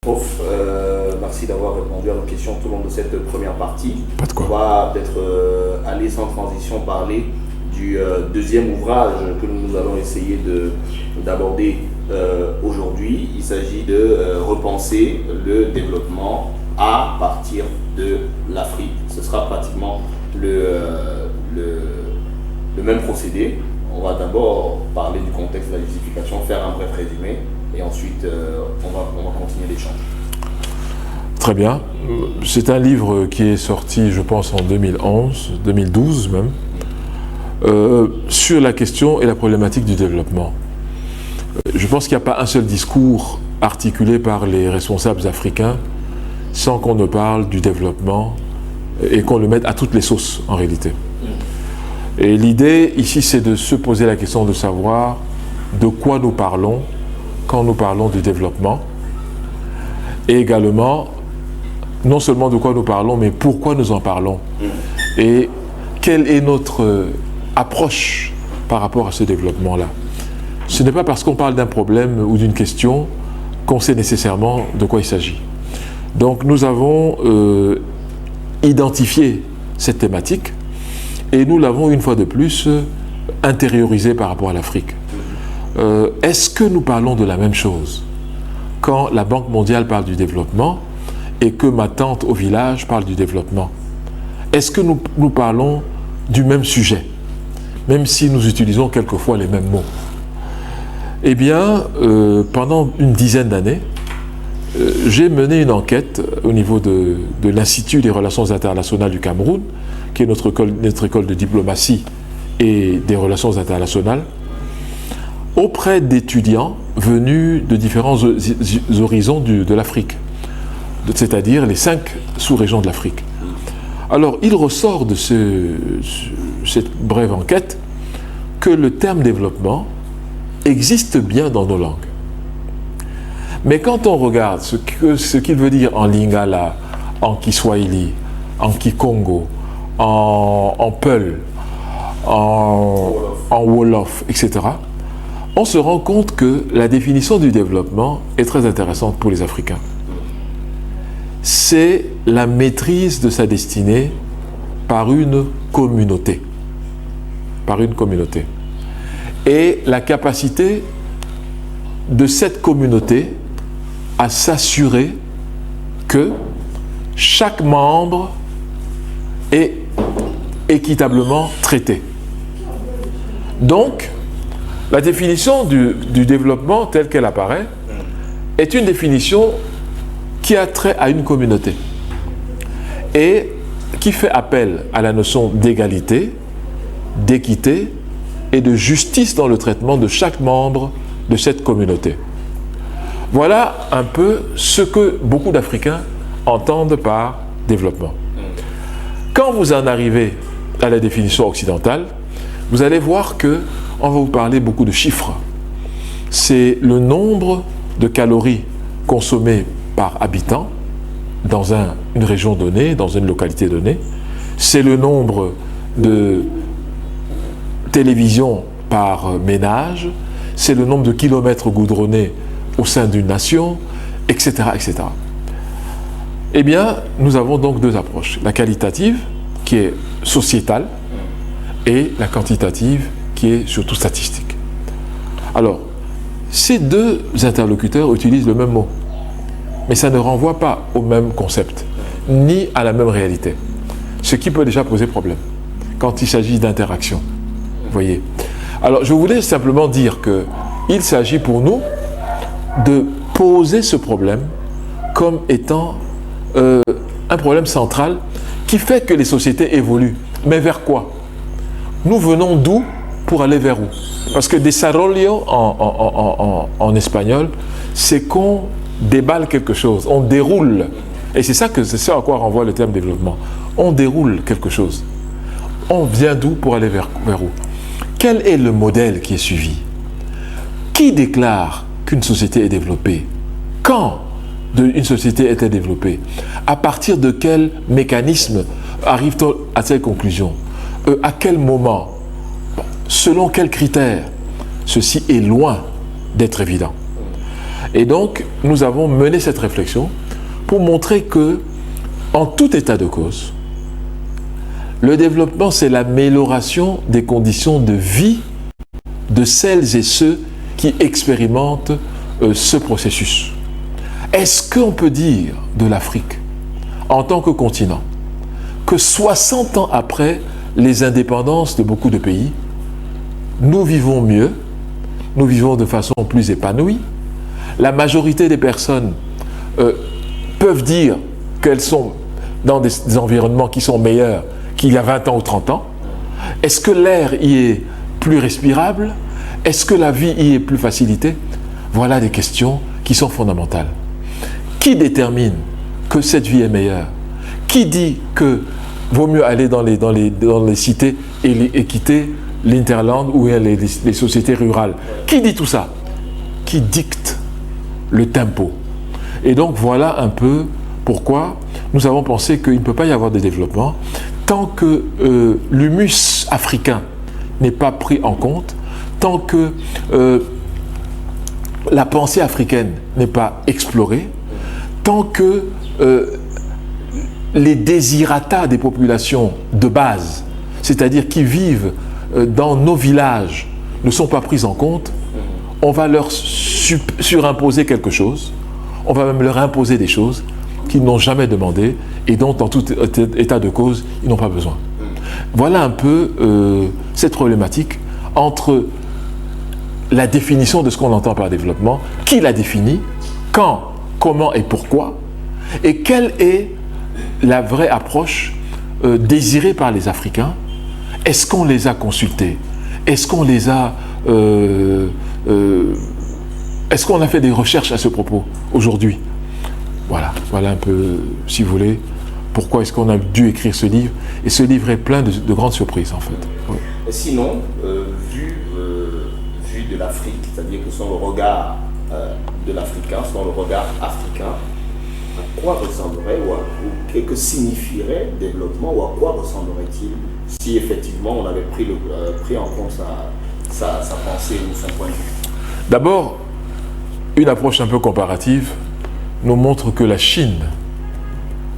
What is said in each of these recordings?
Prof, merci d'avoir répondu à nos questions tout au long de cette première partie. Pas de quoi. On va peut-être aller sans transition parler du deuxième ouvrage que nous allons essayer d'aborder aujourd'hui. Il s'agit de repenser le développement à partir de l'Afrique. Ce sera pratiquement le même procédé. On va d'abord parler du contexte de la justification, faire un bref résumé et ensuite on va continuer l'échange. Très bien. C'est un livre qui est sorti, je pense, en 2011, 2012 même, sur la question et la problématique du développement. Je pense qu'il n'y a pas un seul discours articulé par les responsables africains sans qu'on ne parle du développement et qu'on le mette à toutes les sauces en réalité. Et l'idée ici, c'est de se poser la question de savoir de quoi nous parlons quand nous parlons du développement, et également, non seulement de quoi nous parlons, mais pourquoi nous en parlons, et quelle est notre approche par rapport à ce développement-là. Ce n'est pas parce qu'on parle d'un problème ou d'une question qu'on sait nécessairement de quoi il s'agit. Donc nous avons identifié cette thématique, et nous l'avons une fois de plus intériorisée par rapport à l'Afrique. Est-ce que nous parlons de la même chose quand la Banque mondiale parle du développement et que ma tante au village parle du développement? Est-ce que nous parlons du même sujet, même si nous utilisons quelquefois les mêmes mots? Eh bien, pendant une dizaine d'années, j'ai mené une enquête au niveau de l'Institut des relations internationales du Cameroun, qui est notre école de diplomatie et des relations internationales, auprès d'étudiants venus de différents horizons de l'Afrique, c'est-à-dire les 5 sous-régions de l'Afrique. Alors, il ressort de cette brève enquête que le terme développement existe bien dans nos langues. Mais quand on regarde ce qu'il veut dire en lingala, en kiswahili, en kikongo, en peul, en wolof, etc., on se rend compte que la définition du développement est très intéressante pour les Africains. C'est la maîtrise de sa destinée par une communauté. Par une communauté. Et la capacité de cette communauté à s'assurer que chaque membre est équitablement traité. Donc, la définition du développement telle qu'elle apparaît est une définition qui a trait à une communauté et qui fait appel à la notion d'égalité, d'équité et de justice dans le traitement de chaque membre de cette communauté. Voilà un peu ce que beaucoup d'Africains entendent par développement. Quand vous en arrivez à la définition occidentale, vous allez voir que on va vous parler beaucoup de chiffres. C'est le nombre de calories consommées par habitant dans une région donnée, dans une localité donnée. C'est le nombre de télévisions par ménage. C'est le nombre de kilomètres goudronnés au sein d'une nation, etc., etc. Eh bien, nous avons donc 2 approches. La qualitative, qui est sociétale, et la quantitative, qui est surtout statistique. Alors, ces 2 interlocuteurs utilisent le même mot, mais ça ne renvoie pas au même concept, ni à la même réalité, ce qui peut déjà poser problème quand il s'agit d'interaction. Vous voyez. Alors, je voulais simplement dire qu'il s'agit pour nous de poser ce problème comme étant un problème central qui fait que les sociétés évoluent. Mais vers quoi? Nous venons d'où pour aller vers où? Parce que desarrollo en espagnol, c'est qu'on déballe quelque chose, on déroule. Et c'est ça à quoi renvoie le terme développement. On déroule quelque chose. On vient d'où pour aller vers où? Quel est le modèle qui est suivi? Qui déclare qu'une société est développée? Quand une société est développée? À partir de quel mécanisme arrive-t-on à cette conclusion? À quel moment? Selon quels critères? Ceci est loin d'être évident. Et donc, nous avons mené cette réflexion pour montrer que, en tout état de cause, le développement, c'est l'amélioration des conditions de vie de celles et ceux qui expérimentent ce processus. Est-ce qu'on peut dire de l'Afrique, en tant que continent, que 60 ans après les indépendances de beaucoup de pays, nous vivons mieux, nous vivons de façon plus épanouie, la majorité des personnes peuvent dire qu'elles sont dans des environnements qui sont meilleurs qu'il y a 20 ans ou 30 ans? Est-ce que l'air y est plus respirable? Est-ce que la vie y est plus facilitée? Voilà des questions qui sont fondamentales. Qui détermine que cette vie est meilleure? Qui dit que vaut mieux aller dans les cités et quitter l'interland ou les sociétés rurales? Qui dit tout ça? Qui dicte le tempo? Et donc voilà un peu pourquoi nous avons pensé qu'il ne peut pas y avoir de développement tant que l'humus africain n'est pas pris en compte, tant que la pensée africaine n'est pas explorée, tant que les désirata des populations de base, c'est-à-dire qui vivent dans nos villages, ne sont pas pris en compte, on va leur surimposer quelque chose, on va même leur imposer des choses qu'ils n'ont jamais demandées et dont, en tout état de cause, ils n'ont pas besoin. Voilà un peu cette problématique entre la définition de ce qu'on entend par développement, qui la définit, quand, comment et pourquoi, et quelle est la vraie approche désirée par les Africains. Est-ce qu'on les a consultés? Est-ce qu'on les a... est-ce qu'on a fait des recherches à ce propos aujourd'hui? Voilà un peu, si vous voulez, pourquoi est-ce qu'on a dû écrire ce livre. Et ce livre est plein de grandes surprises, en fait. Oui. Sinon, vu de l'Afrique, c'est-à-dire que selon le regard de l'Africain, selon le regard africain, à quoi ressemblerait ou que signifierait développement, ou à quoi ressemblerait-il si effectivement on avait pris en compte sa pensée ou son point de vue? D'abord, une approche un peu comparative nous montre que la Chine,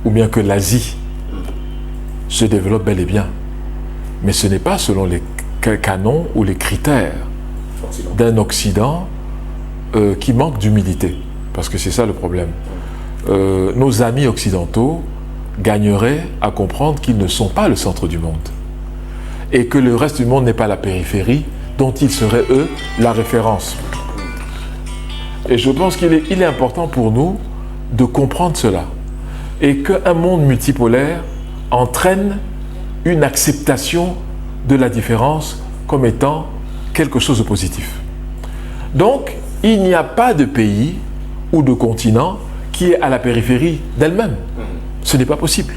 ou bien que l'Asie, se développe bel et bien. Mais ce n'est pas selon les canons ou les critères d'un Occident qui manque d'humilité. Parce que c'est ça le problème. Nos amis occidentaux gagneraient à comprendre qu'ils ne sont pas le centre du monde. Et que le reste du monde n'est pas la périphérie dont ils seraient, eux, la référence. Et je pense qu'il est important pour nous de comprendre cela. Et qu'un monde multipolaire entraîne une acceptation de la différence comme étant quelque chose de positif. Donc, il n'y a pas de pays ou de continent qui est à la périphérie d'elle-même. Ce n'est pas possible.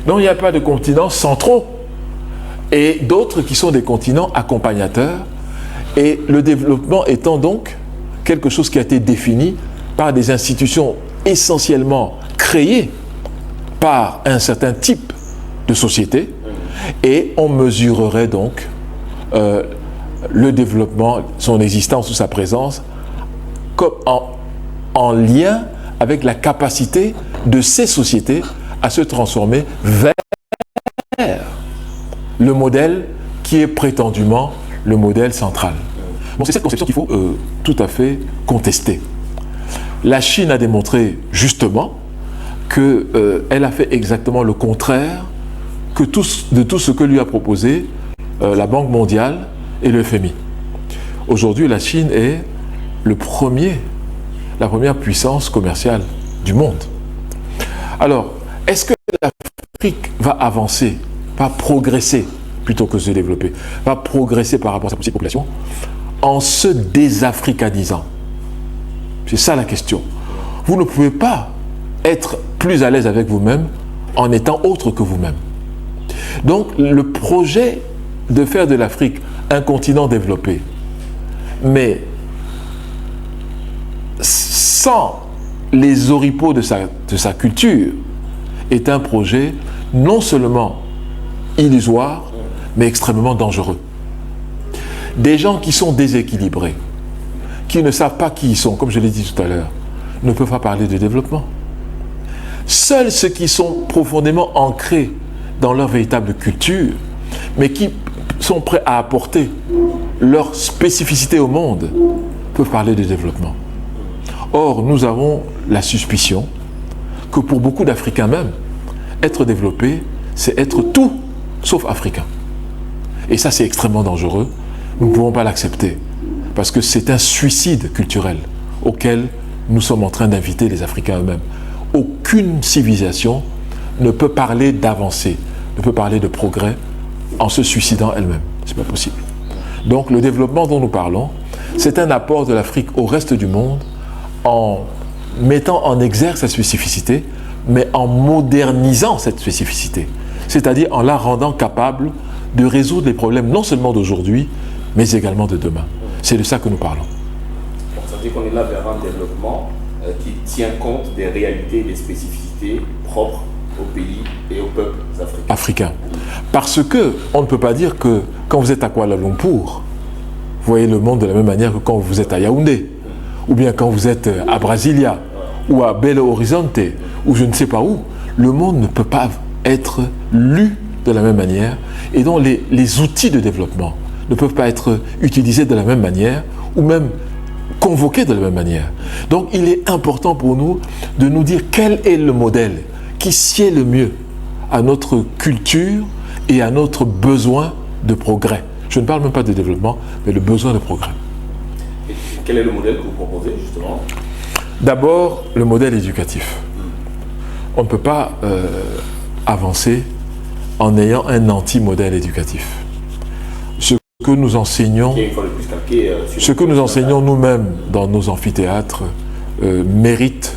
Donc, il n'y a pas de continents centraux et d'autres qui sont des continents accompagnateurs. Et le développement étant donc quelque chose qui a été défini par des institutions essentiellement créées par un certain type de société, et on mesurerait donc le développement, son existence ou sa présence comme en lien avec la capacité de ces sociétés à se transformer vers le modèle qui est prétendument le modèle central. Bon, c'est cette conception qu'il faut tout à fait contester. La Chine a démontré justement qu'elle a fait exactement le contraire de tout ce que lui a proposé la Banque mondiale et le FMI. Aujourd'hui, la Chine est la première puissance commerciale du monde. Alors, est-ce que l'Afrique va avancer, va progresser plutôt que se développer, va progresser par rapport à sa petite population en se désafricanisant? C'est ça la question. Vous ne pouvez pas être plus à l'aise avec vous-même en étant autre que vous-même. Donc, le projet de faire de l'Afrique un continent développé, mais sans les oripeaux de sa culture, est un projet non seulement illusoire, mais extrêmement dangereux. Des gens qui sont déséquilibrés, qui ne savent pas qui ils sont, comme je l'ai dit tout à l'heure, ne peuvent pas parler de développement. Seuls ceux qui sont profondément ancrés dans leur véritable culture, mais qui sont prêts à apporter leur spécificité au monde, peuvent parler de développement. Or, nous avons la suspicion que pour beaucoup d'Africains même, être développé, c'est être tout sauf africain. Et ça, c'est extrêmement dangereux. Nous ne pouvons pas l'accepter, parce que c'est un suicide culturel auquel nous sommes en train d'inviter les Africains eux-mêmes. Aucune civilisation ne peut parler d'avancée, ne peut parler de progrès en se suicidant elle-même. Ce n'est pas possible. Donc le développement dont nous parlons, c'est un apport de l'Afrique au reste du monde en mettant en exergue sa spécificité, mais en modernisant cette spécificité, c'est-à-dire en la rendant capable de résoudre les problèmes non seulement d'aujourd'hui, mais également de demain. C'est de ça que nous parlons. Donc, ça veut dire qu'on est là vers un développement qui tient compte des réalités et des spécificités propres au pays et aux peuples africains. Parce que on ne peut pas dire que quand vous êtes à Kuala Lumpur, vous voyez le monde de la même manière que quand vous êtes à Yaoundé, ou bien quand vous êtes à Brasilia, ou à Belo Horizonte, ou je ne sais pas où. Le monde ne peut pas être lu de la même manière, et donc les outils de développement ne peuvent pas être utilisés de la même manière, ou même convoqués de la même manière. Donc il est important pour nous de nous dire quel est le modèle qui sied le mieux à notre culture et à notre besoin de progrès. Je ne parle même pas de développement, mais le besoin de progrès. Et quel est le modèle que vous proposez, justement? D'abord, le modèle éducatif. On ne peut pas avancer en ayant un anti-modèle éducatif. Ce que nous enseignons, nous-mêmes dans nos amphithéâtres mérite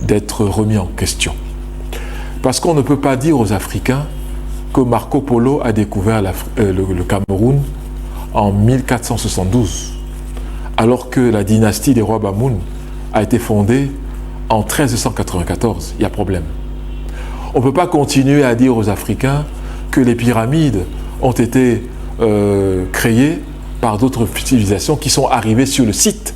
d'être remis en question. Parce qu'on ne peut pas dire aux Africains que Marco Polo a découvert le Cameroun en 1472, alors que la dynastie des rois Bamoun a été fondée en 1394. Il y a problème. On ne peut pas continuer à dire aux Africains que les pyramides ont été créées par d'autres civilisations qui sont arrivées sur le site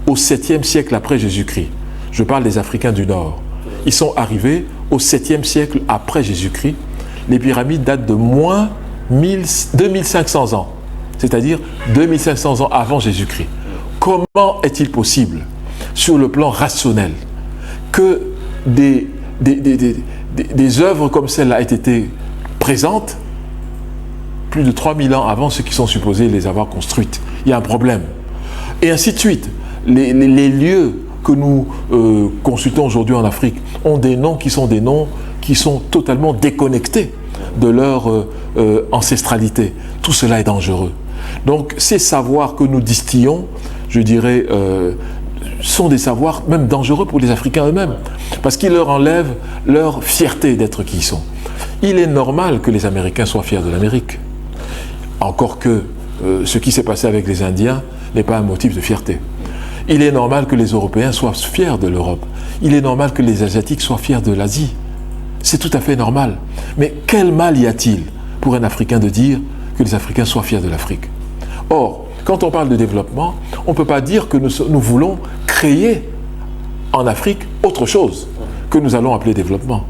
au 7e siècle après Jésus-Christ. Je parle des Africains du Nord. Ils sont arrivés au 7e siècle après Jésus-Christ. Les pyramides datent de moins 2500 ans, c'est-à-dire 2500 ans avant Jésus-Christ. Comment est-il possible, sur le plan rationnel, que des œuvres comme celle-là aient été présentes plus de 3000 ans avant ceux qui sont supposés les avoir construites? Il y a un problème. Et ainsi de suite. Les lieux que nous consultons aujourd'hui en Afrique ont des noms qui sont totalement déconnectés de leur ancestralité. Tout cela est dangereux. Donc ces savoirs que nous distillons, je dirais, sont des savoirs même dangereux pour les Africains eux-mêmes, parce qu'ils leur enlèvent leur fierté d'être qui ils sont. Il est normal que les Américains soient fiers de l'Amérique, encore que ce qui s'est passé avec les Indiens n'est pas un motif de fierté. Il est normal que les Européens soient fiers de l'Europe. Il est normal que les Asiatiques soient fiers de l'Asie. C'est tout à fait normal. Mais quel mal y a-t-il pour un Africain de dire que les Africains soient fiers de l'Afrique? Or, quand on parle de développement, on ne peut pas dire que nous voulons créer en Afrique autre chose que nous allons appeler développement.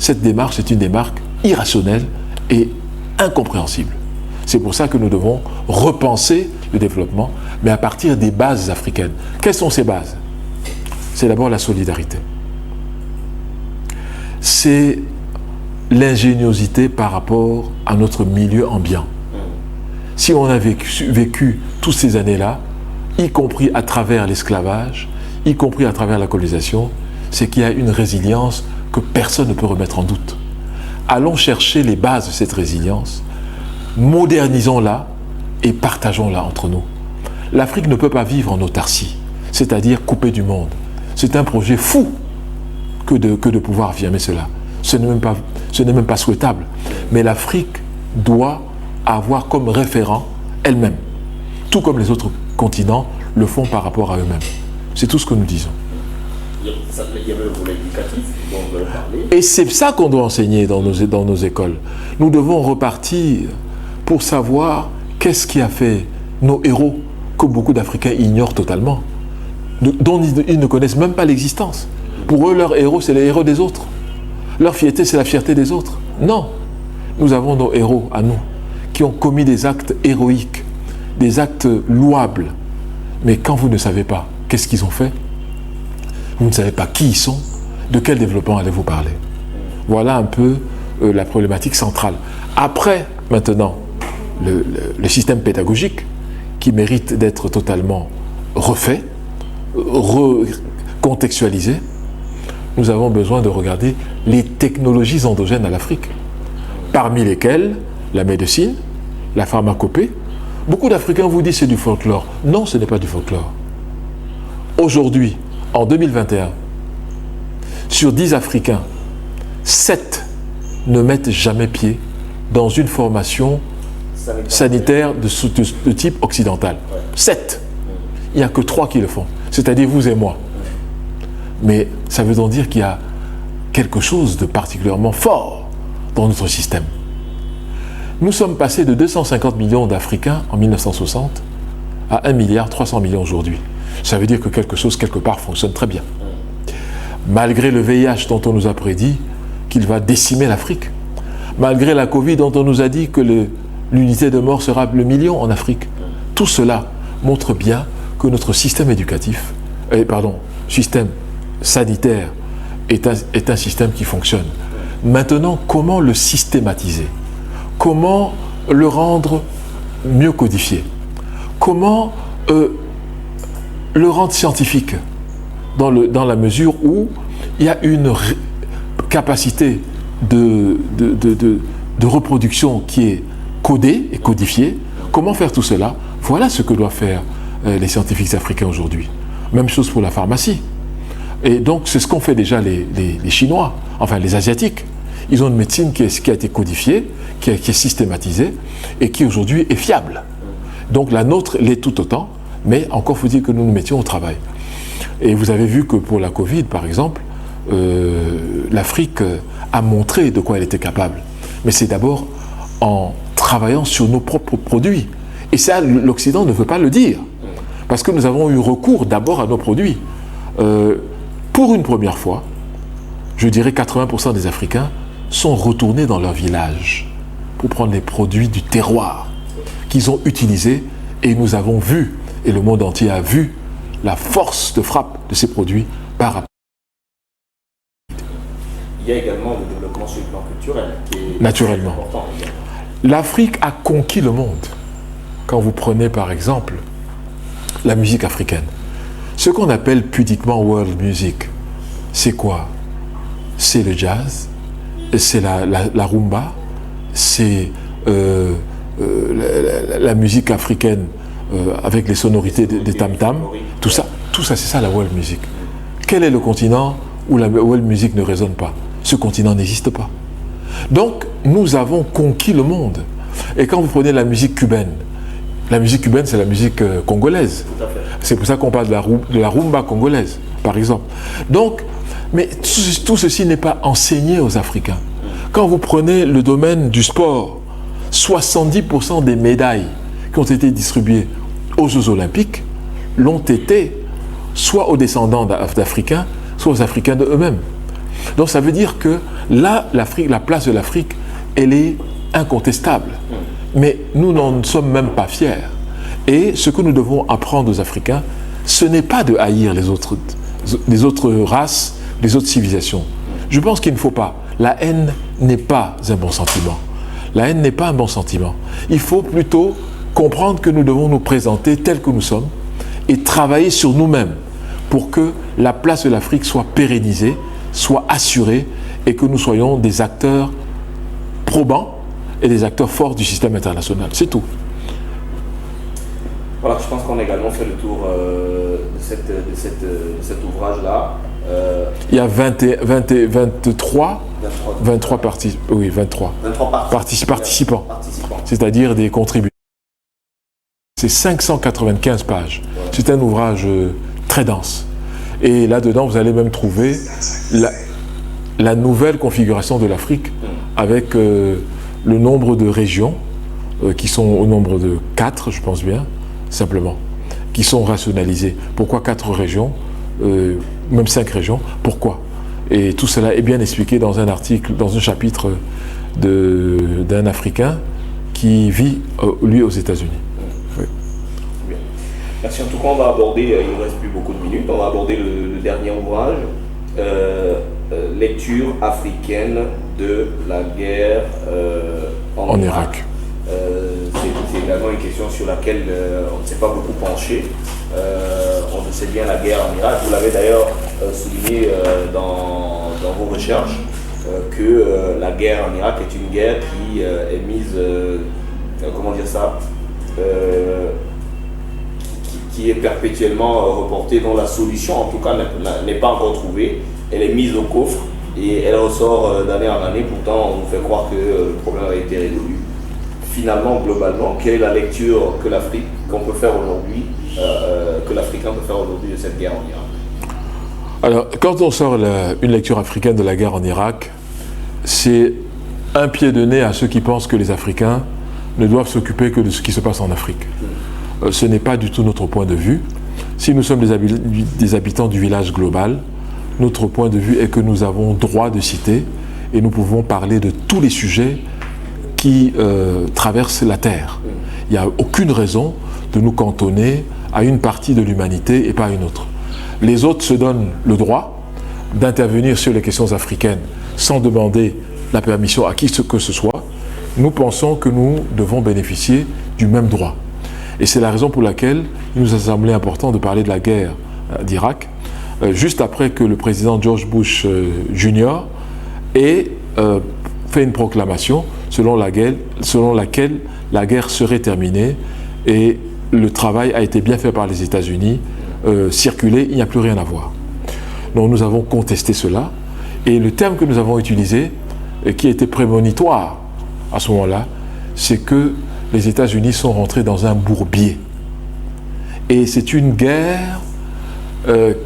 Cette démarche est une démarche irrationnelle et incompréhensible. C'est pour ça que nous devons repenser le développement, mais à partir des bases africaines. Quelles sont ces bases? C'est d'abord la solidarité. C'est l'ingéniosité par rapport à notre milieu ambiant. Si on a vécu toutes ces années-là, y compris à travers l'esclavage, y compris à travers la colonisation, c'est qu'il y a une résilience que personne ne peut remettre en doute. Allons chercher les bases de cette résilience, modernisons-la et partageons-la entre nous. L'Afrique ne peut pas vivre en autarcie, c'est-à-dire coupée du monde. C'est un projet fou que de pouvoir affirmer cela. Ce n'est même pas souhaitable. Mais l'Afrique doit avoir comme référent elle-même, tout comme les autres continents le font par rapport à eux-mêmes. C'est tout ce que nous disons. Il y avait le volet éducatif dont vous avez parlé. Et c'est ça qu'on doit enseigner dans nos écoles. Nous devons repartir pour savoir qu'est-ce qui a fait nos héros, que beaucoup d'Africains ignorent totalement. dont ils ne connaissent même pas l'existence. Pour eux, leur héros, c'est les héros des autres. Leur fierté, c'est la fierté des autres. Non. Nous avons nos héros à nous, qui ont commis des actes héroïques, des actes louables. Mais quand vous ne savez pas qu'est-ce qu'ils ont fait, vous ne savez pas qui ils sont, de quel développement allez-vous parler. Voilà un peu la problématique centrale. Après, maintenant, le système pédagogique, qui mérite d'être totalement refait, recontextualisé, nous avons besoin de regarder les technologies endogènes à l'Afrique, parmi lesquelles la médecine, la pharmacopée. Beaucoup d'Africains vous disent c'est du folklore. Non, ce n'est pas du folklore. Aujourd'hui, en 2021, sur 10 Africains, 7 ne mettent jamais pied dans une formation sanitaire de type occidental. 7. Il n'y a que 3 qui le font, c'est-à-dire vous et moi. Mais ça veut donc dire qu'il y a quelque chose de particulièrement fort dans notre système. Nous sommes passés de 250 millions d'Africains en 1960 à 1,3 milliard aujourd'hui. Ça veut dire que quelque chose, quelque part, fonctionne très bien. Malgré le VIH dont on nous a prédit qu'il va décimer l'Afrique, malgré la Covid dont on nous a dit que l'unité de mort sera le million en Afrique, tout cela montre bien que notre système éducatif, système sanitaire est un système qui fonctionne. Maintenant, comment le systématiser? Comment le rendre mieux codifié? Comment le rendre scientifique dans la mesure où il y a une capacité de reproduction qui est codée et codifiée? Comment faire tout cela? Voilà ce que doivent faire les scientifiques africains aujourd'hui. Même chose pour la pharmacie. Et donc, c'est ce qu'ont fait déjà les Chinois, enfin les Asiatiques. Ils ont une médecine qui a été codifiée, qui est systématisée et qui aujourd'hui est fiable. Donc la nôtre l'est tout autant, mais encore faut-il que nous nous mettions au travail. Et vous avez vu que pour la Covid, par exemple, l'Afrique a montré de quoi elle était capable. Mais c'est d'abord en travaillant sur nos propres produits. Et ça, l'Occident ne veut pas le dire. Parce que nous avons eu recours d'abord à nos produits. Pour une première fois, je dirais 80% des Africains sont retournés dans leur village pour prendre les produits du terroir qu'ils ont utilisés, et nous avons vu, et le monde entier a vu, la force de frappe de ces produits par rapport. Il y a également le développement sur le plan culturel qui est naturellement important. L'Afrique a conquis le monde. Quand vous prenez par exemple la musique africaine, ce qu'on appelle pudiquement world music, c'est quoi? C'est le jazz, c'est la rumba, c'est la musique africaine avec les sonorités des tam-tams, tout ça c'est ça la world music. Quel est le continent où la world music ne résonne pas? Ce continent n'existe pas. Donc nous avons conquis le monde. Et quand vous prenez la musique cubaine c'est la musique congolaise. C'est pour ça qu'on parle de la rumba congolaise, par exemple. Donc, mais tout ceci n'est pas enseigné aux Africains. Quand vous prenez le domaine du sport, 70% des médailles qui ont été distribuées aux Jeux Olympiques l'ont été soit aux descendants d'Africains, soit aux Africains de eux-mêmes. Donc ça veut dire que là, la place de l'Afrique, elle est incontestable. Mais nous n'en sommes même pas fiers. Et ce que nous devons apprendre aux Africains, ce n'est pas de haïr les autres races, les autres civilisations. Je pense qu'il ne faut pas. La haine n'est pas un bon sentiment. La haine n'est pas un bon sentiment. Il faut plutôt comprendre que nous devons nous présenter tels que nous sommes et travailler sur nous-mêmes pour que la place de l'Afrique soit pérennisée, soit assurée et que nous soyons des acteurs probants et des acteurs forts du système international. C'est tout. Voilà, je pense qu'on a également fait le tour de cet ouvrage-là. Il y a 23 participants, c'est-à-dire des contributeurs. C'est 595 pages. C'est un ouvrage très dense. Et là-dedans, vous allez même trouver la nouvelle configuration de l'Afrique avec le nombre de régions qui sont au nombre de 4, je pense bien, simplement. qui sont rationalisées. Pourquoi 4 régions, même 5 régions? Pourquoi? Et tout cela est bien expliqué dans un article, dans un chapitre d'un Africain qui vit, lui, aux États-Unis. Oui. Bien. Merci. En tout cas, on va aborder, il ne reste plus beaucoup de minutes, on va aborder le dernier ouvrage, lecture africaine de la guerre en Irak. C'est également une question sur laquelle on ne s'est pas beaucoup penché. On le sait bien, la guerre en Irak, vous l'avez d'ailleurs souligné dans vos recherches, que la guerre en Irak est une guerre qui est mise, comment dire ça, qui est perpétuellement reportée, dont la solution en tout cas n'est pas encore trouvée. Elle est mise au coffre et elle ressort d'année en année. Pourtant, on nous fait croire que le problème a été résolu. Finalement, globalement, quelle est la lecture que qu'on peut faire aujourd'hui, que l'Africain peut faire aujourd'hui de cette guerre en Irak? Alors, quand on sort une lecture africaine de la guerre en Irak, c'est un pied de nez à ceux qui pensent que les Africains ne doivent s'occuper que de ce qui se passe en Afrique. Ce n'est pas du tout notre point de vue. Si nous sommes des habitants du village global, notre point de vue est que nous avons droit de citer et nous pouvons parler de tous les sujets qui traversent la Terre. Il n'y a aucune raison de nous cantonner à une partie de l'humanité et pas à une autre. Les autres se donnent le droit d'intervenir sur les questions africaines sans demander la permission à qui que ce soit. Nous pensons que nous devons bénéficier du même droit. Et c'est la raison pour laquelle il nous a semblé important de parler de la guerre d'Irak, juste après que le président George Bush Jr. ait fait une proclamation selon laquelle la guerre serait terminée et le travail a été bien fait par les États-Unis, circulé, il n'y a plus rien à voir. Donc nous avons contesté cela et le terme que nous avons utilisé, qui était prémonitoire à ce moment-là, c'est que les États-Unis sont rentrés dans un bourbier. Et c'est une guerre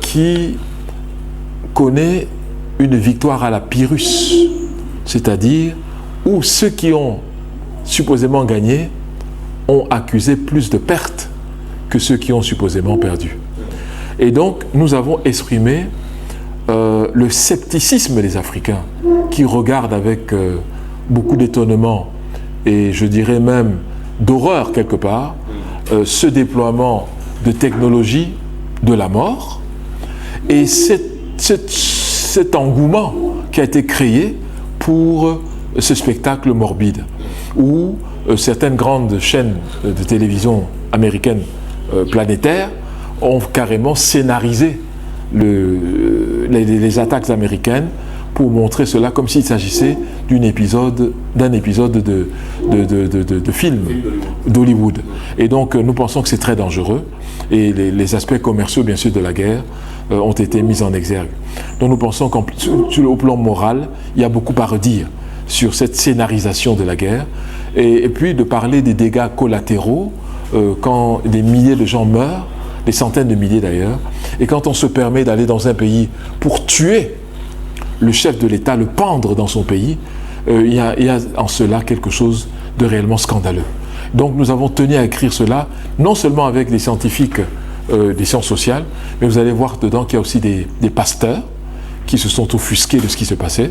qui connaît une victoire à la Pyrrhus, c'est-à-dire où ceux qui ont supposément gagné ont accusé plus de pertes que ceux qui ont supposément perdu. Et donc, nous avons exprimé le scepticisme des Africains qui regardent avec beaucoup d'étonnement et je dirais même d'horreur quelque part ce déploiement de technologies de la mort et cet engouement qui a été créé pour ce spectacle morbide où certaines grandes chaînes de télévision américaines planétaires ont carrément scénarisé les attaques américaines pour montrer cela comme s'il s'agissait d'un épisode de film d'Hollywood. Et donc nous pensons que c'est très dangereux et les aspects commerciaux bien sûr de la guerre ont été mis en exergue. Donc nous pensons qu'au plan moral, il y a beaucoup à redire sur cette scénarisation de la guerre et puis de parler des dégâts collatéraux quand des milliers de gens meurent, des centaines de milliers d'ailleurs, et quand on se permet d'aller dans un pays pour tuer le chef de l'État, le pendre dans son pays, il y a en cela quelque chose de réellement scandaleux. Donc nous avons tenu à écrire cela, non seulement avec des scientifiques des sciences sociales, mais vous allez voir dedans qu'il y a aussi des pasteurs qui se sont offusqués de ce qui se passait,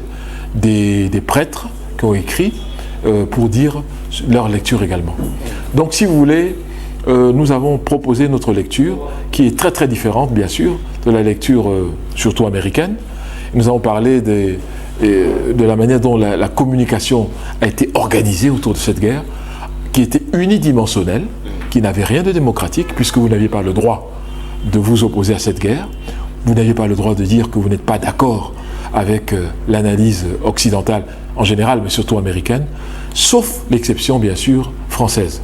des prêtres qui ont écrit pour dire leur lecture également. Donc si vous voulez, nous avons proposé notre lecture qui est très très différente bien sûr de la lecture surtout américaine. Nous avons parlé de la manière dont la communication a été organisée autour de cette guerre, qui était unidimensionnelle, qui n'avait rien de démocratique, puisque vous n'aviez pas le droit de vous opposer à cette guerre, vous n'aviez pas le droit de dire que vous n'êtes pas d'accord avec l'analyse occidentale en général, mais surtout américaine, sauf l'exception bien sûr française,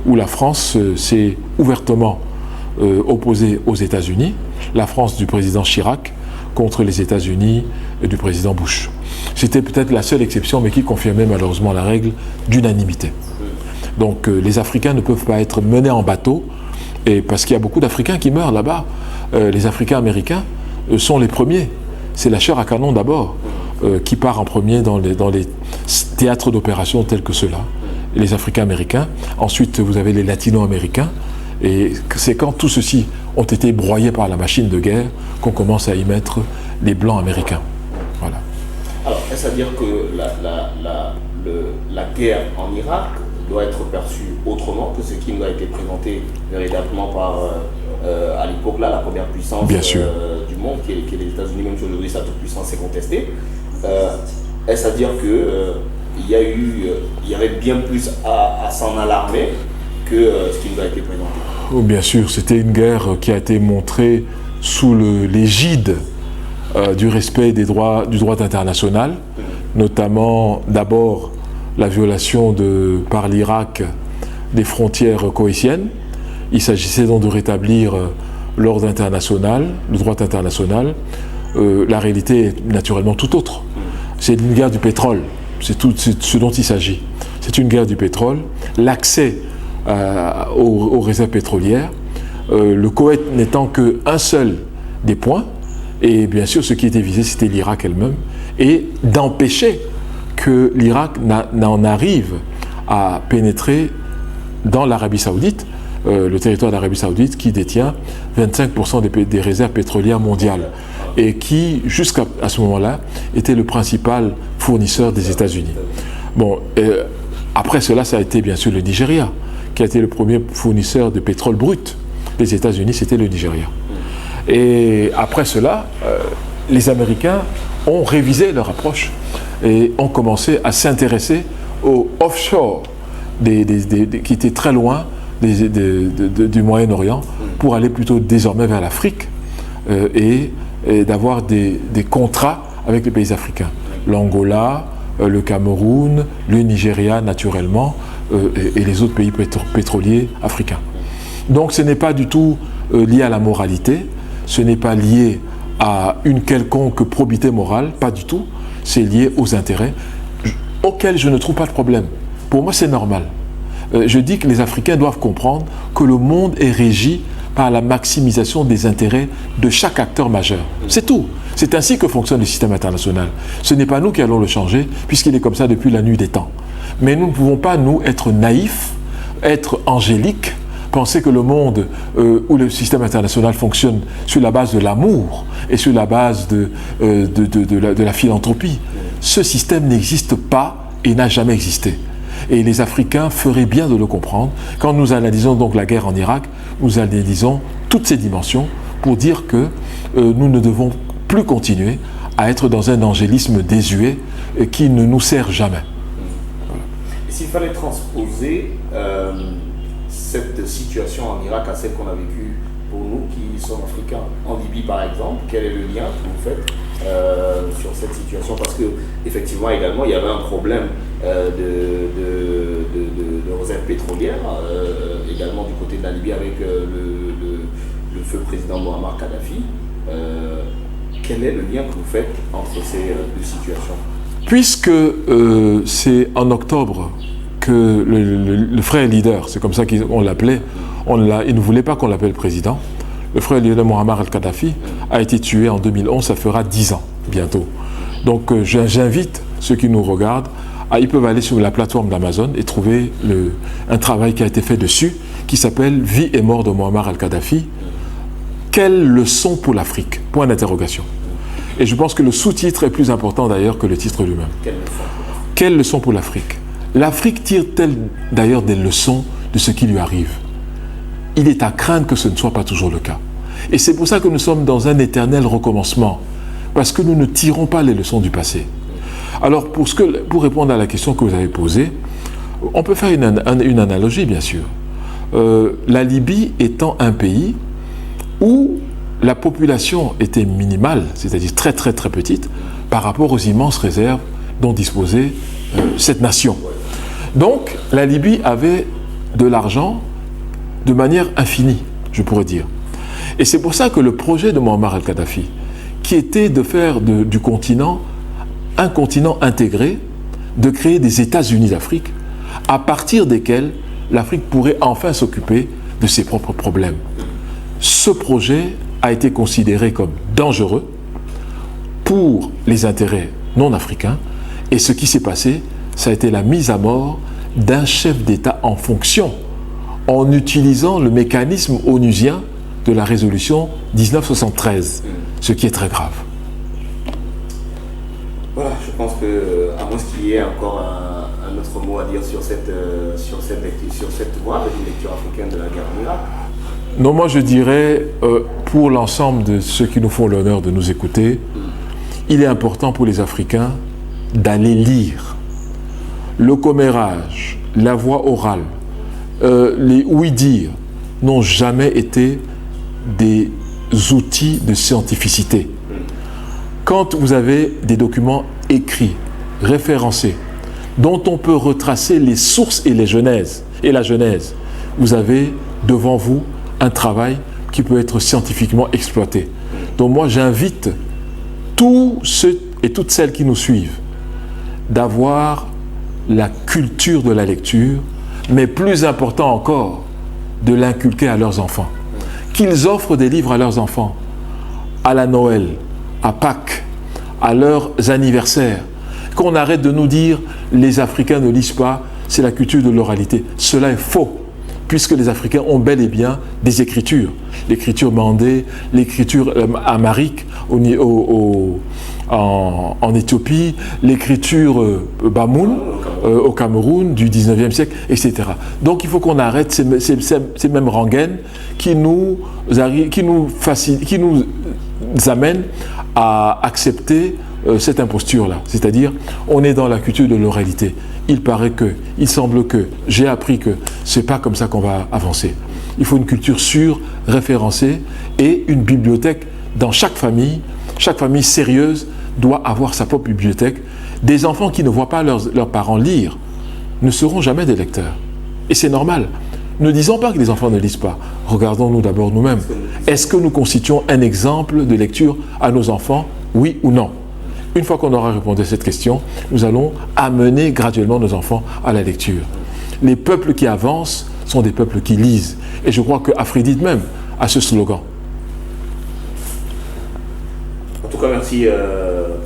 où la France s'est ouvertement opposée aux États-Unis, la France du président Chirac contre les États-Unis du président Bush. C'était peut-être la seule exception, mais qui confirmait malheureusement la règle d'unanimité. Donc les Africains ne peuvent pas être menés en bateau, et parce qu'il y a beaucoup d'Africains qui meurent là-bas. Les Africains américains sont les premiers. C'est la chair à canon d'abord qui part en premier dans les théâtres d'opération tels que ceux-là. Les Africains américains. Ensuite, vous avez les Latino-américains. Et c'est quand tout ceci ont été broyés par la machine de guerre qu'on commence à y mettre les Blancs américains. Voilà. Alors, est-ce à dire que la guerre en Irak doit être perçue autrement que ce qui nous a été présenté véritablement par, à l'époque, là, la première puissance du monde, qui est les États-Unis, même si aujourd'hui sa toute puissance est contestée. Est-ce à dire qu'il y avait bien plus à s'en alarmer que ce qui nous a été présenté? Oh, bien sûr, c'était une guerre qui a été montrée sous l'égide du respect du droit international, notamment d'abord la violation par l'Irak des frontières koweïtiennes. Il s'agissait donc de rétablir l'ordre international, le droit international. La réalité est naturellement tout autre. C'est une guerre du pétrole, c'est ce dont il s'agit. C'est une guerre du pétrole, l'accès aux réserves pétrolières, le Koweït n'étant qu'un seul des points, et bien sûr ce qui était visé c'était l'Irak elle-même, et d'empêcher que l'Irak n'en arrive à pénétrer dans l'Arabie Saoudite, le territoire d'Arabie Saoudite qui détient 25% des réserves pétrolières mondiales et qui, jusqu'à ce moment-là, était le principal fournisseur des États-Unis. Bon, après cela, ça a été bien sûr le Nigeria, qui a été le premier fournisseur de pétrole brut. Les États-Unis, c'était le Nigeria. Et après cela, les Américains ont révisé leur approche et ont commencé à s'intéresser aux offshore, qui étaient très loin du Moyen-Orient, pour aller plutôt désormais vers l'Afrique et d'avoir des contrats avec les pays africains. L'Angola, le Cameroun, le Nigeria naturellement, et les autres pays pétroliers africains. Donc ce n'est pas du tout lié à la moralité, ce n'est pas lié à une quelconque probité morale, pas du tout, c'est lié aux intérêts auxquels je ne trouve pas de problème. Pour moi c'est normal. Je dis que les Africains doivent comprendre que le monde est régi par la maximisation des intérêts de chaque acteur majeur. C'est tout. C'est ainsi que fonctionne le système international. Ce n'est pas nous qui allons le changer, puisqu'il est comme ça depuis la nuit des temps. Mais nous ne pouvons pas, nous, être naïfs, être angéliques, penser que le monde où le système international fonctionne sur la base de l'amour et sur la base de la philanthropie. Ce système n'existe pas et n'a jamais existé. Et les Africains feraient bien de le comprendre. Quand nous analysons donc la guerre en Irak, nous analysons toutes ces dimensions pour dire que nous ne devons plus continuer à être dans un angélisme désuet qui ne nous sert jamais. Et s'il fallait transposer cette situation en Irak à celle qu'on a vécue pour nous qui sommes africains, en Libye par exemple, quel est le lien que vous faites sur cette situation? Parce que effectivement également il y avait un problème de réserve pétrolière également du côté de la Libye avec le feu président Muammar Kadhafi. Quel est le lien que vous faites entre ces deux situations? Puisque c'est en octobre que le frère leader, c'est comme ça qu'on l'appelait, il ne voulait pas qu'on l'appelle président, le frère leader Muammar al-Kadhafi a été tué en 2011, ça fera 10 ans bientôt. Donc j'invite ceux qui nous regardent, ils peuvent aller sur la plateforme d'Amazon et trouver un travail qui a été fait dessus, qui s'appelle « Vie et mort de Muammar al-Kadhafi. Quelle leçon pour l'Afrique ?» Point d'interrogation. Et je pense que le sous-titre est plus important d'ailleurs que le titre lui-même. Quelle leçon pour l'Afrique? L'Afrique tire-t-elle d'ailleurs des leçons de ce qui lui arrive? Il est à craindre que ce ne soit pas toujours le cas. Et c'est pour ça que nous sommes dans un éternel recommencement, parce que nous ne tirons pas les leçons du passé. Alors, pour répondre à la question que vous avez posée, on peut faire une analogie, bien sûr. La Libye étant un pays où la population était minimale, c'est-à-dire très très très petite, par rapport aux immenses réserves dont disposait cette nation. Donc, la Libye avait de l'argent de manière infinie, je pourrais dire. Et c'est pour ça que le projet de Muammar al-Kadhafi, qui était de faire du continent un continent intégré, de créer des États-Unis d'Afrique, à partir desquels l'Afrique pourrait enfin s'occuper de ses propres problèmes. Ce projet a été considéré comme dangereux pour les intérêts non africains, et ce qui s'est passé, ça a été la mise à mort d'un chef d'État en fonction en utilisant le mécanisme onusien de la résolution 1973, ce qui est très grave. Voilà, je pense que, à moins qu'il y ait encore un autre mot à dire sur cette voie, une lecture africaine de la guerre en Irak. Non, moi je dirais, pour l'ensemble de ceux qui nous font l'honneur de nous écouter, il est important pour les Africains d'aller lire. Le commérage, la voix orale, les ouï-dire n'ont jamais été des outils de scientificité. Quand vous avez des documents écrits, référencés, dont on peut retracer les sources et la genèse, vous avez devant vous un travail qui peut être scientifiquement exploité. Donc moi j'invite tous ceux et toutes celles qui nous suivent d'avoir la culture de la lecture, mais plus important encore, de l'inculquer à leurs enfants. Qu'ils offrent des livres à leurs enfants, à la Noël, à Pâques, à leurs anniversaires. Qu'on arrête de nous dire « les Africains ne lisent pas, c'est la culture de l'oralité ». Cela est faux, puisque les Africains ont bel et bien des écritures. L'écriture mandée, l'écriture amharique en Éthiopie, l'écriture Bamoun au Cameroun du 19e siècle, etc. Donc il faut qu'on arrête ces mêmes rengaines qui nous amènent à accepter cette imposture-là. C'est-à-dire, on est dans la culture de l'oralité. Il semble que, j'ai appris que c'est pas comme ça qu'on va avancer. Il faut une culture sûre, référencée, et une bibliothèque dans chaque famille sérieuse doit avoir sa propre bibliothèque. Des enfants qui ne voient pas leurs parents lire ne seront jamais des lecteurs. Et c'est normal. Ne disons pas que les enfants ne lisent pas. Regardons-nous d'abord nous-mêmes. Est-ce que nous constituons un exemple de lecture à nos enfants, oui ou non? Une fois qu'on aura répondu à cette question, nous allons amener graduellement nos enfants à la lecture. Les peuples qui avancent sont des peuples qui lisent. Et je crois qu'Afridite même a ce slogan. En tout cas, merci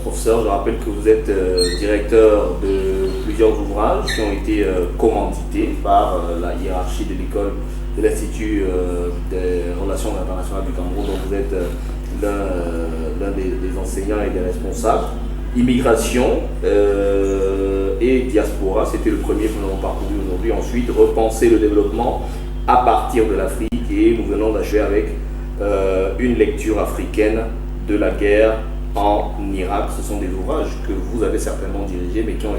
professeur. Je rappelle que vous êtes directeur de plusieurs ouvrages qui ont été commandités par la hiérarchie de l'école de l'Institut des relations internationales du Cameroun. Donc vous êtes l'un des enseignants et des responsables. Immigration et diaspora, c'était le premier que nous avons parcouru aujourd'hui. Ensuite, repenser le développement à partir de l'Afrique, et nous venons d'achever avec une lecture africaine de la guerre en Irak. Ce sont des ouvrages que vous avez certainement dirigés, mais qui ont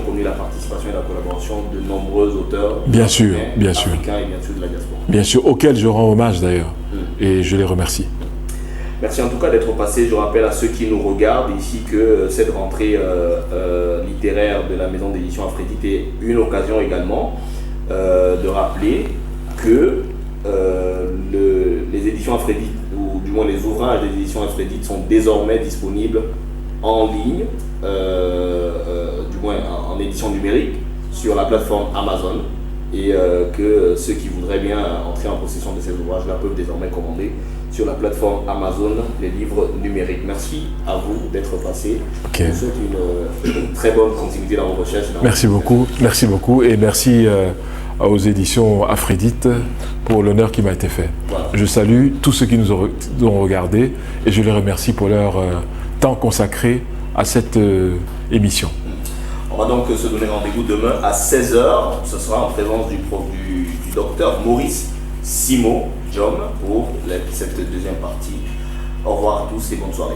connu la participation et la collaboration de nombreux auteurs bien africains sûr et bien sûr de la diaspora. Bien sûr, auxquels je rends hommage d'ailleurs, et je les remercie. Merci en tout cas d'être passé. Je rappelle à ceux qui nous regardent ici que cette rentrée littéraire de la maison d'édition Afridite est une occasion également de rappeler que les éditions Afridite, ou du moins les ouvrages des éditions Afridite, sont désormais disponibles en ligne, du moins en édition numérique, sur la plateforme Amazon, et que ceux qui voudraient bien entrer en possession de ces ouvrages-là peuvent désormais commander sur la plateforme Amazon les livres numériques. Merci à vous d'être passé. Okay. Je vous souhaite une très bonne continuité dans vos recherches. Merci beaucoup, et merci aux éditions Afridite pour l'honneur qui m'a été fait. Voilà. Je salue tous ceux qui nous ont regardés et je les remercie pour leur temps consacré à cette émission. On va donc se donner rendez-vous demain à 16h. Ce sera en présence du docteur Maurice Simo Jom pour cette deuxième partie. Au revoir à tous et bonne soirée.